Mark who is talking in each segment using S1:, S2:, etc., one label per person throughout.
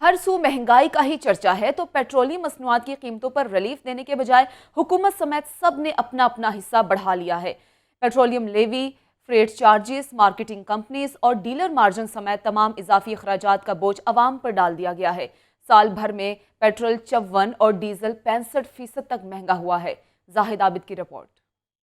S1: हर सू महंगाई का ही चर्चा है, तो पेट्रोलियम मसनूआत की कीमतों पर रिलीफ देने के बजाय हुकूमत समेत सब ने अपना अपना हिस्सा बढ़ा लिया है। Petroleum levy, freight charges, marketing companies और डीलर मार्जिन समेत तमाम इजाफी अखराजात का बोझ अवाम पर डाल दिया गया है। साल भर में पेट्रोल 54 और डीजल 65% तक महंगा हुआ है। जाहिद आबिद की रिपोर्ट।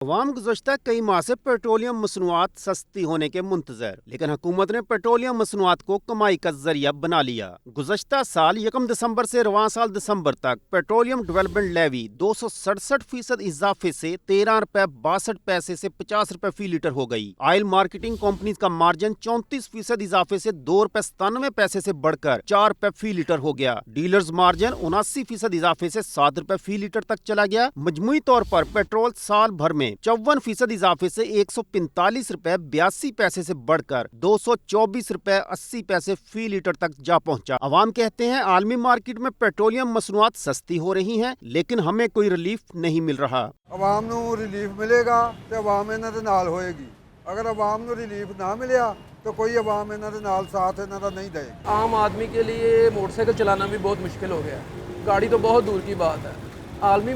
S2: अवाम गुज़श्ता कई माह से पेट्रोलियम मसनूआत सस्ती होने के मुंतजर, लेकिन हुकूमत ने पेट्रोलियम मसनूआत को कमाई का जरिया बना लिया। गुज़श्ता साल 1 दिसंबर से रवां साल दिसंबर तक पेट्रोलियम डेवलपमेंट लेवी 267% इजाफे से 13 रुपए 62 पैसे से 50 रुपए फी लीटर हो गई। ऑयल मार्केटिंग कंपनीज का मार्जिन 34% इजाफे से 2 रुपए 97 पैसे से बढ़कर 4 रुपए फी लीटर हो गया। डीलर्स मार्जिन 79% इजाफे से 7 रुपए फी लीटर तक चला गया। मजमूई तौर पर पेट्रोल साल भर में 54% इजाफे से 145 रुपए 82 पैसे से बढ़कर 224 रुपए 80 पैसे फी लीटर तक जा पहुंचा। अवाम कहते हैं आलमी मार्केट में पेट्रोलियम मसनूआत सस्ती हो रही हैं, लेकिन हमें कोई रिलीफ नहीं मिल रहा।
S3: अवाम नूं रिलीफ मिलेगा तो अवाम इन्हां दे नाल होएगी। अगर अवाम नूं रिलीफ ना मिलिया तो कोई अवाम इन्हां दे नाल साथ इन्हां दा नहीं दे।
S4: आम आदमी के लिए मोटरसाइकिल चलाना भी बहुत मुश्किल हो गया, गाड़ी तो बहुत दूर की बात है। आलमी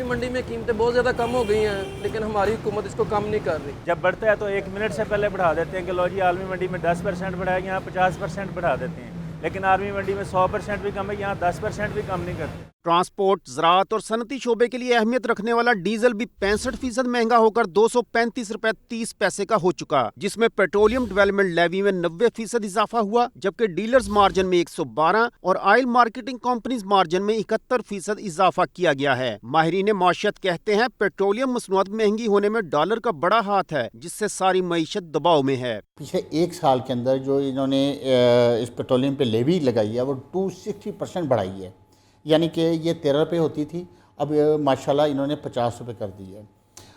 S4: मंडी में कीमतें बहुत ज़्यादा कम हो गई हैं, लेकिन हमारी हुकूमत इसको कम नहीं कर रही।
S5: जब बढ़ता है तो 1 मिनट से पहले बढ़ा देते हैं कि लो जी आलमी मंडी में 10% बढ़ाएंगे, यहाँ 50% बढ़ा देते हैं, लेकिन आलमी मंडी में 100% भी कम है, यहाँ 10% भी कम नहीं करते।
S2: ट्रांसपोर्ट, ज़राअत और सनती शोबे के लिए अहमियत रखने वाला डीजल भी 65% महंगा होकर 235 रुपए 30 पैसे का हो चुका, जिसमें पेट्रोलियम डेवलपमेंट लेवी में 90% इजाफा हुआ, जबकि डीलर्स मार्जिन में 112 और ऑयल मार्केटिंग कंपनीज मार्जिन में 71% इजाफा किया गया है। माहिरीन माशियत कहते हैं पेट्रोलियम मसनूआत महंगी होने में डॉलर का बड़ा हाथ है, जिससे सारी मईशत दबाव में है।
S6: पिछले 1 साल के अंदर जो इन्होंने इस पेट्रोलियम पे लेवी लगाई है वो 260% बढ़ाई है, यानी कि ये 13 रुपये होती थी, अब माशाल्लाह इन्होंने 50 रुपये कर दी है।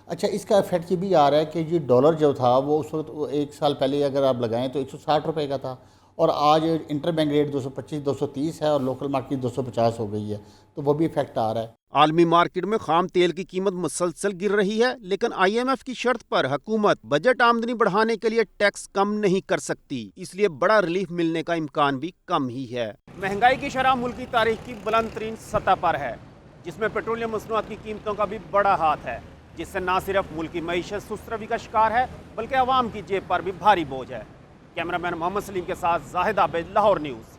S6: अच्छा, इसका इफेक्ट ये भी आ रहा है कि ये डॉलर जो था वो उस वक्त 1 साल पहले अगर आप लगाएं तो 160 रुपये का था, और आज इंटर बैंक रेट 225-230 है और लोकल मार्केट 250 हो गई है, तो वो भी इफेक्ट आ रहा है।
S2: आलमी मार्केट में खाम तेल की कीमत मुसलसल गिर रही है, लेकिन IMF की शर्त पर हुकूमत बजट आमदनी बढ़ाने के लिए टैक्स कम नहीं कर सकती, इसलिए बड़ा रिलीफ मिलने का इम्कान भी कम ही है। महंगाई की शरह मुल्क की तारीख की बुलंद तरीन सतह पर है, जिसमें पेट्रोलियम मसनूआत की कीमतों का भी बड़ा हाथ है, जिससे न सिर्फ मुल्क की मईशत सुस्तरवी का शिकार है, बल्कि अवाम की जेब पर भी भारी बोझ है। कैमरामैन मोहम्मद सलीम के साथ जाहिद आबिद, लाहौर न्यूज़।